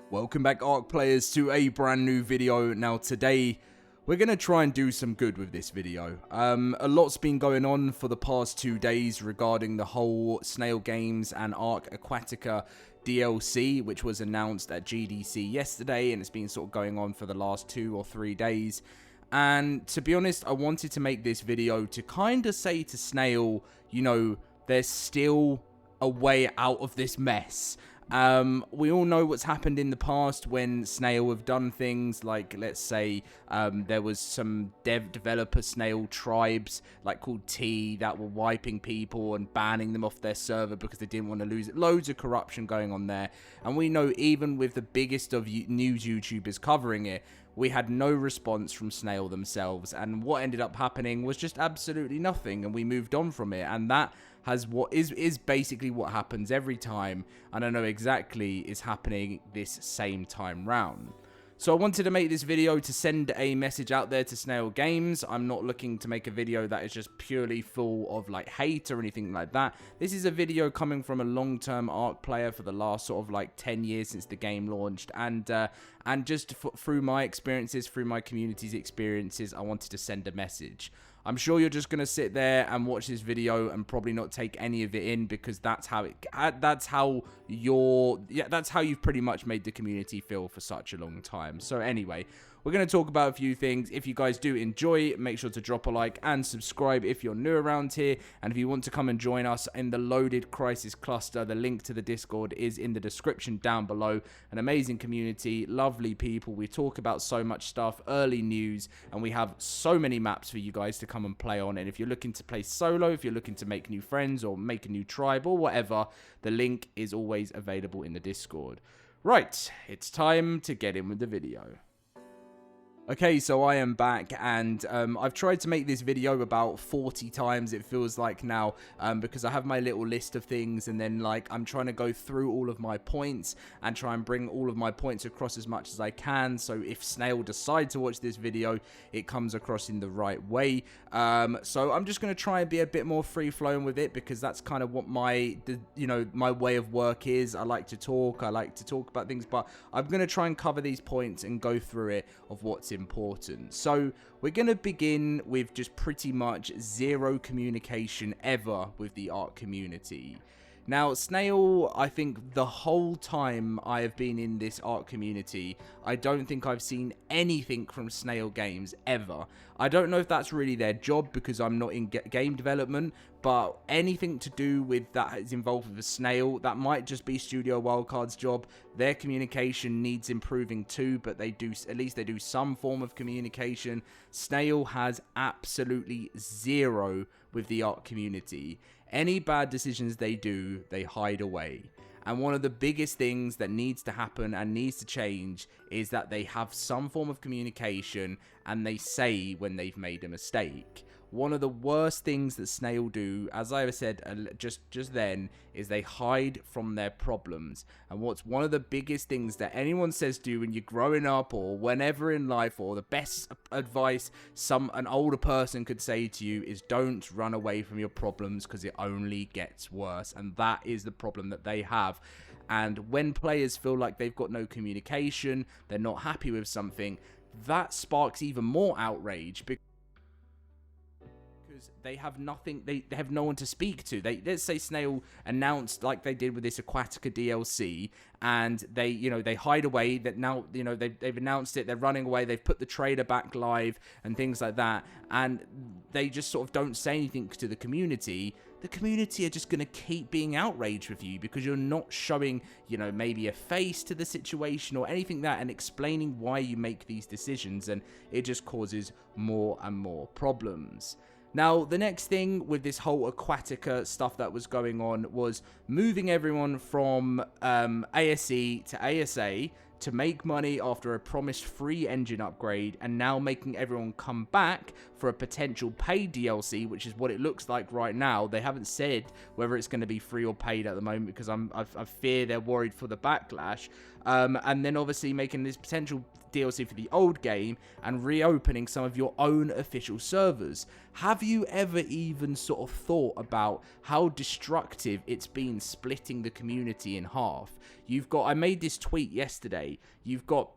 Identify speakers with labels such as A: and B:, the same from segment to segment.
A: Welcome back, Ark players, to a brand new video. Now today we're going to try and do some good with this video. A lot's been going on for the past 2 days regarding the whole Snail Games and Ark Aquatica DLC, which was announced at GDC yesterday, and it's been sort of going on for the last 2 or 3 days. And to be honest, I wanted to make this video to kind of say to Snail, you know, there's still a way out of this mess. We all know what's happened in the past when Snail have done things like, let's say, there was some developer Snail tribes like called T that were wiping people and banning them off their server because they didn't want to lose it. Loads of corruption going on there. And we know even with the biggest of news YouTubers covering it, we had no response from Snail themselves, and what ended up happening was just absolutely nothing, and we moved on from it. And that has what is basically what happens every time, and I know exactly is happening this same time round. So I wanted to make this video to send a message out there to Snail Games. I'm not looking to make a video that is just purely full of like hate or anything like that. This is a video coming from a long-term Ark player for the last sort of like 10 years since the game launched, and just through my experiences, through my community's experiences, I wanted to send a message. I'm sure you're just going to sit there and watch this video and probably not take any of it in, because that's how you've pretty much made the community feel for such a long time. So anyway, we're going to talk about a few things. If you guys do enjoy, make sure to drop a like and subscribe if you're new around here. And if you want to come and join us in the LoadedCrysis cluster, the link to the Discord is in the description down below. An amazing community, lovely people. We talk about so much stuff, early news, and we have so many maps for you guys to come and play on. And if you're looking to play solo, if you're looking to make new friends or make a new tribe or whatever, the link is always available in the Discord. Right, it's time to get in with the video. Okay, so I am back, and I've tried to make this video about 40 times, it feels like now, because I have my little list of things, and then like I'm trying to go through all of my points and try and bring all of my points across as much as I can, so if Snail decide to watch this video, it comes across in the right way. So I'm just going to try and be a bit more free-flowing with it, because that's kind of what my way of work is. I like to talk about things, but I'm going to try and cover these points and go through it of what's important. So we're going to begin with just pretty much zero communication ever with the Ark community. Now, Snail, I think the whole time I have been in this Ark community, I don't think I've seen anything from Snail Games ever. I don't know if that's really their job, because I'm not in game development, but anything to do with that is involved with a Snail, that might just be Studio Wildcard's job. Their communication needs improving too, but at least they do some form of communication. Snail has absolutely zero with the Ark community. Any bad decisions they do, they hide away. And one of the biggest things that needs to happen and needs to change is that they have some form of communication and they say when they've made a mistake. One of the worst things that Snail do, as I said just then, is they hide from their problems. And what's one of the biggest things that anyone says to you when you're growing up or whenever in life, or the best advice an older person could say to you, is don't run away from your problems, because it only gets worse. And that is the problem that they have. And when players feel like they've got no communication, they're not happy with something, that sparks even more outrage, because they have nothing, they have no one to speak to. Let's say Snail announced, like they did with this Aquatica DLC, and they hide away. That now, they've announced it, they're running away, they've put the trailer back live and things like that, and they just sort of don't say anything to the community. The community are just going to keep being outraged with you because you're not showing, maybe a face to the situation or anything like that, and explaining why you make these decisions, and it just causes more and more problems. Now, the next thing with this whole Aquatica stuff that was going on was moving everyone from ASE to ASA to make money after a promised free engine upgrade, and now making everyone come back for a potential paid DLC, which is what it looks like right now. They haven't said whether it's going to be free or paid at the moment, because I fear they're worried for the backlash. And then obviously making this potential DLC for the old game and reopening some of your own official servers. Have you ever even sort of thought about how destructive it's been splitting the community in half? You've got, I made this tweet yesterday, you've got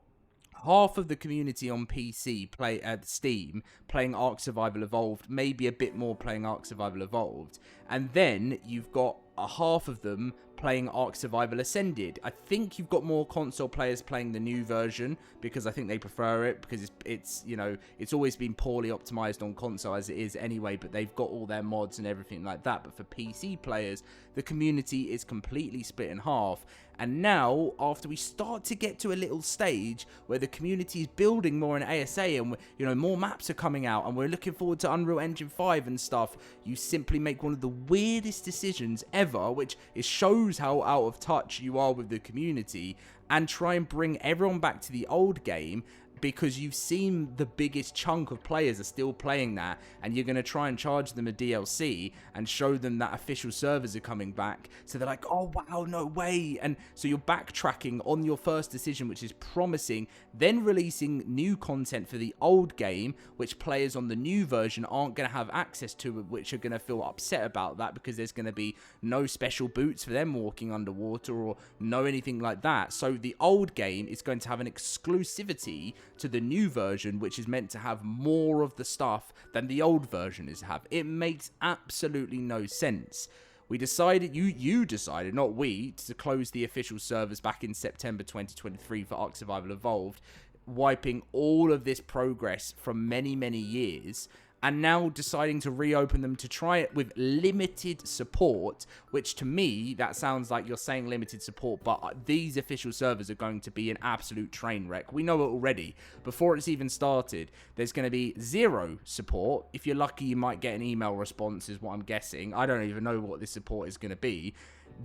A: half of the community on PC play at Steam playing Ark Survival Evolved, maybe a bit more playing Ark Survival Evolved, and then you've got a half of them playing Ark Survival Ascended. I think you've got more console players playing the new version because I think they prefer it, because it's you know, it's always been poorly optimized on console as it is anyway, but they've got all their mods and everything like that. But for PC players, the community is completely split in half. And now, after we start to get to a little stage where the community is building more in ASA and, you know, more maps are coming out and we're looking forward to Unreal Engine 5 and stuff, you simply make one of the weirdest decisions ever, which shows how out of touch you are with the community, and try and bring everyone back to the old game, because you've seen the biggest chunk of players are still playing that, and you're going to try and charge them a DLC and show them that official servers are coming back. So they're like, oh wow, no way. And so you're backtracking on your first decision, which is promising, then releasing new content for the old game, which players on the new version aren't going to have access to, which are going to feel upset about that, because there's going to be no special boots for them walking underwater or no anything like that. So the old game is going to have an exclusivity to the new version, which is meant to have more of the stuff than the old version is have. It makes absolutely no sense. We decided, you decided, not we, to close the official servers back in September 2023 for Ark Survival Evolved, wiping all of this progress from many, many years, and now deciding to reopen them to try it with limited support, which to me, that sounds like you're saying limited support, but these official servers are going to be an absolute train wreck. We know it already. Before it's even started, there's going to be 0 support. If you're lucky, you might get an email response, is what I'm guessing. I don't even know what this support is going to be.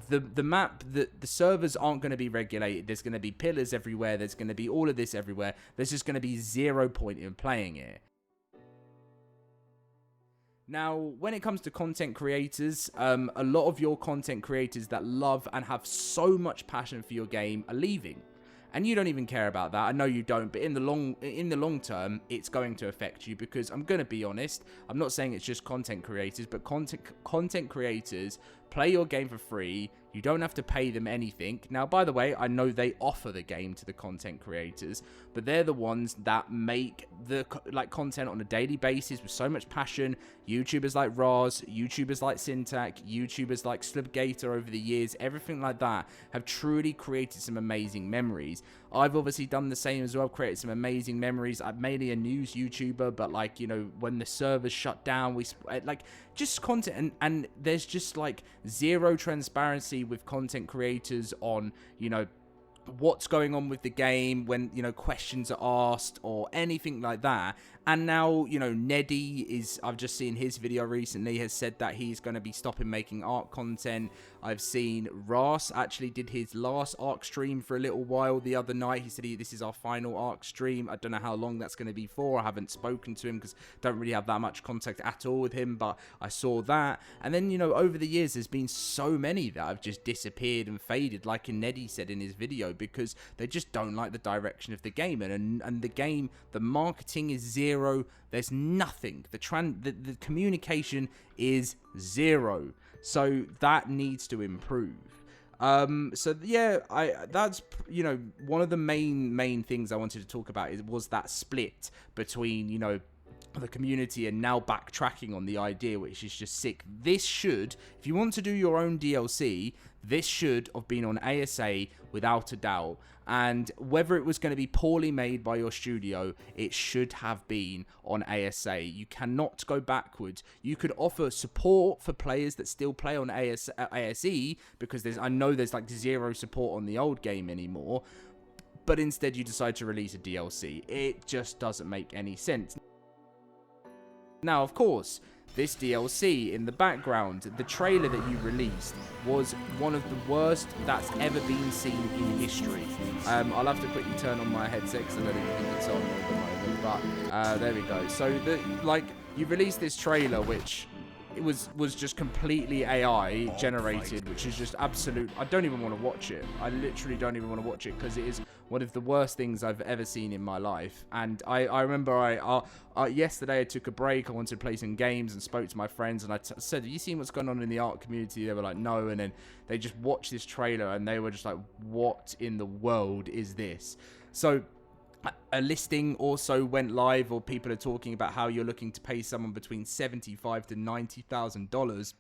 A: The map, the servers aren't going to be regulated. There's going to be pillars everywhere. There's going to be all of this everywhere. There's just going to be 0 point in playing it. Now, when it comes to content creators, a lot of your content creators that love and have so much passion for your game are leaving. And you don't even care about that. I know you don't, but in the long term, it's going to affect you, because I'm going to be honest, I'm not saying it's just content creators, but content creators play your game for free. You don't have to pay them anything. Now, by the way, I know they offer the game to the content creators, but they're the ones that make the content on a daily basis with so much passion. YouTubers like Raz, YouTubers like Syntac, YouTubers like Slubgator over the years, everything like that have truly created some amazing memories. I've obviously done the same as well, created some amazing memories. I'm mainly a news YouTuber, but like, you know, when the servers shut down, we like just content, and there's just like 0 transparency with content creators on, you know, what's going on with the game when, you know, questions are asked or anything like that. And now, you know, Neddy is, I've just seen his video recently, has said that he's going to be stopping making Ark content. I've seen Ras actually did his last Ark stream for a little while the other night. He said this is our final Ark stream. I don't know how long that's going to be for. I haven't spoken to him because I don't really have that much contact at all with him, but I saw that. And then, you know, over the years, there's been so many that have just disappeared and faded, like Neddy said in his video, because they just don't like the direction of the game. And the game, the marketing is 0. There's nothing. The communication is 0. So that needs to improve. So yeah, that's, you know, one of the main things I wanted to talk about was that split between, you know, the community and now backtracking on the idea, which is just sick. This should, if you want to do your own DLC, this should have been on ASA without a doubt. And whether it was going to be poorly made by your studio, it should have been on ASA. You cannot go backwards. You could offer support for players that still play on ASE, because I know there's like 0 support on the old game anymore. But instead you decide to release a DLC. It just doesn't make any sense. Now, of course, this DLC in the background, the trailer that you released, was one of the worst that's ever been seen in history. I'll have to quickly turn on my headset because I don't even think it's on at the moment, but there we go. So, you released this trailer, which it was just completely AI generated, which is just absolute. I don't even want to watch it. I literally don't even want to watch it because it is one of the worst things I've ever seen in my life. And I remember yesterday I took a break. I wanted to play some games and spoke to my friends, and I said, have you seen what's going on in the ARK community? They were like, no. And then they just watched this trailer and they were just like, what in the world is this? So a listing also went live, or people are talking about how you're looking to pay someone between $75,000 to $90,000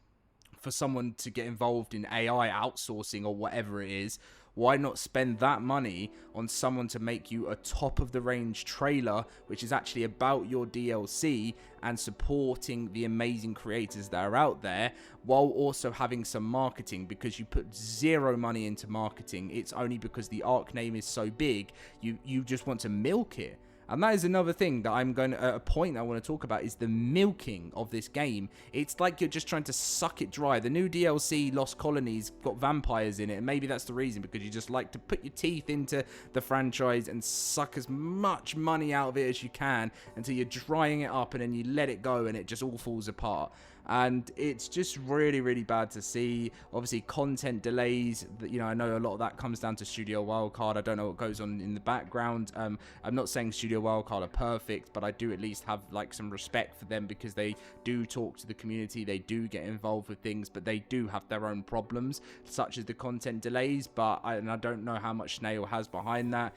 A: for someone to get involved in AI outsourcing or whatever it is. Why not spend that money on someone to make you a top of the range trailer, which is actually about your DLC and supporting the amazing creators that are out there, while also having some marketing? Because you put zero money into marketing. It's only because the ARK name is so big, you just want to milk it. And that is another thing that I'm going to, a point I want to talk about, is the milking of this game. It's like you're just trying to suck it dry. The new DLC, Lost Colonies, got vampires in it, and maybe that's the reason, because you just like to put your teeth into the franchise and suck as much money out of it as you can until you're drying it up, and then you let it go and it just all falls apart. And it's just really, really bad to see. Obviously, content delays. You know, I know a lot of that comes down to Studio Wildcard. I don't know what goes on in the background. I'm not saying Studio Wildcard are perfect, but I do at least have like some respect for them, because they do talk to the community. They do get involved with things, but they do have their own problems, such as the content delays. But I don't know how much Snail has behind that.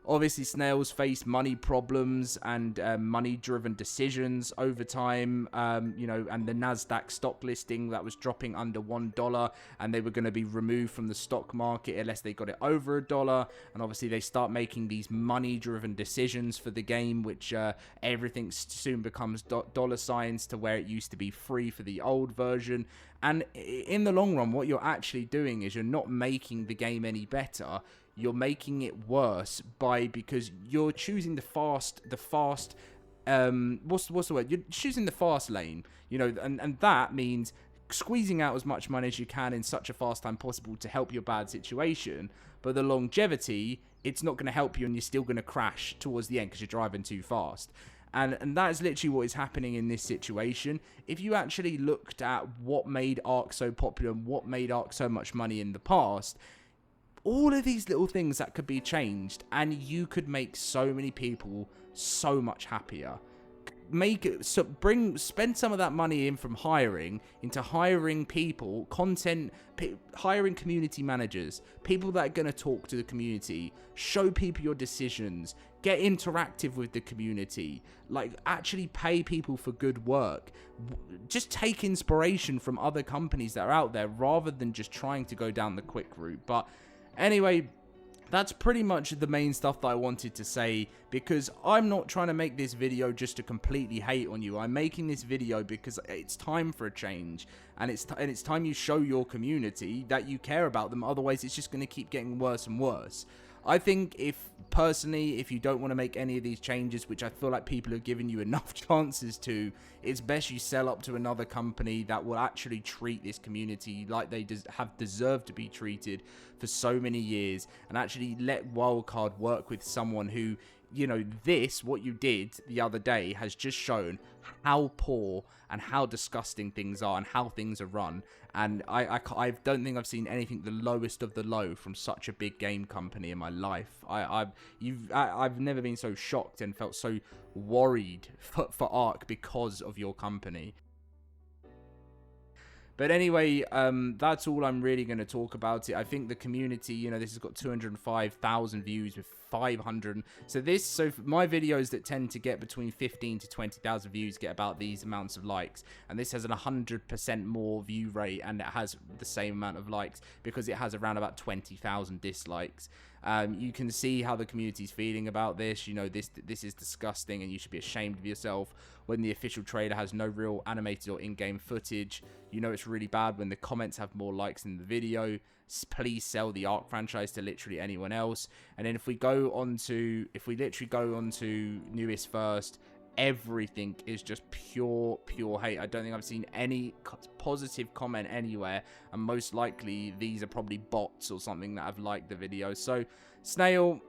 A: Obviously, Snail's faced money problems and money-driven decisions over time, you know, and the NASDAQ stock listing that was dropping under $1, and they were going to be removed from the stock market unless they got it over $1. And obviously, they start making these money-driven decisions for the game, which everything soon becomes dollar signs, to where it used to be free for the old version. And in the long run, what you're actually doing is you're not making the game any better. You're making it worse because you're choosing the fast what's the word? You're choosing the fast lane, you know, and that means squeezing out as much money as you can in such a fast time possible to help your bad situation. But the longevity, it's not going to help you, and you're still going to crash towards the end because you're driving too fast. And that is literally what is happening in this situation. If you actually looked at what made ARK so popular and what made ARK so much money in the past, all of these little things that could be changed, and you could make so many people so much happier. Spend some of that money in from hiring into hiring people, hiring community managers, people that are going to talk to the community, show people your decisions, get interactive with the community, like actually pay people for good work. Just take inspiration from other companies that are out there rather than just trying to go down the quick route. But anyway, that's pretty much the main stuff that I wanted to say, because I'm not trying to make this video just to completely hate on you. I'm making this video because it's time for a change, and it's time you show your community that you care about them. Otherwise, it's just going to keep getting worse and worse. I think if you don't want to make any of these changes, which I feel like people have given you enough chances to, it's best you sell up to another company that will actually treat this community like they have deserved to be treated for so many years, and actually let Wildcard work with someone who, you know, what you did the other day has just shown how poor and how disgusting things are and how things are run. And I don't think I've seen anything the lowest of the low from such a big game company in my life. I've never been so shocked and felt so worried for ARK because of your company. But anyway, that's all I'm really going to talk about it. I think the community, you know, this has got 205,000 views with 500. So my videos that tend to get between 15 to 20,000 views get about these amounts of likes. And this has an 100% more view rate, and it has the same amount of likes because it has around about 20,000 dislikes. You can see how the community's feeling about this. You know, this is disgusting, and you should be ashamed of yourself. When the official trailer has no real animated or in-game footage, you know it's really bad when the comments have more likes than the video. Please sell the ARK franchise to literally anyone else. And then if we literally go on to newest first, everything is just pure hate. I don't think I've seen any positive comment anywhere, and most likely these are probably bots or something that have liked the video. So Snail,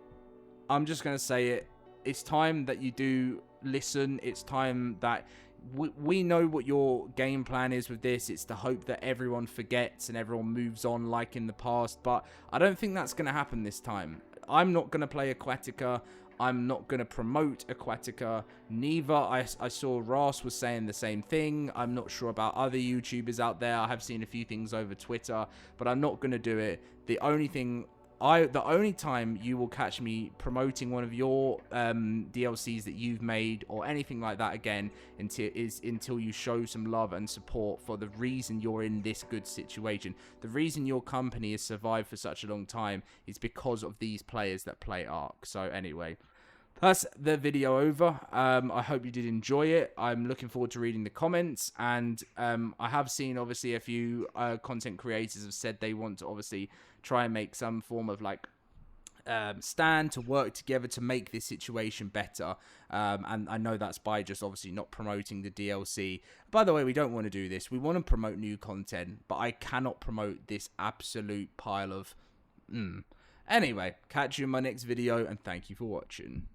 A: I'm just gonna say it, it's time that you do listen. It's time that we know what your game plan is with this. It's to hope that everyone forgets and everyone moves on like in the past, but I don't think that's going to happen this time. I'm not going to play Aquatica. I'm not going to promote Aquatica. Neither. I saw Ross was saying the same thing. I'm not sure about other YouTubers out there. I have seen a few things over Twitter, but I'm not going to do it. The only time you will catch me promoting one of your DLCs that you've made or anything like that again until you show some love and support for the reason you're in this good situation. The reason your company has survived for such a long time is because of these players that play Ark. So anyway, that's the video over. I hope you did enjoy it. I'm looking forward to reading the comments, and I have seen obviously a few content creators have said they want to obviously try and make some form of like stand to work together to make this situation better, and I know that's by just obviously not promoting the DLC. By the way, we don't want to do this. We want to promote new content, but I cannot promote this absolute pile of Anyway, catch you in my next video, and thank you for watching.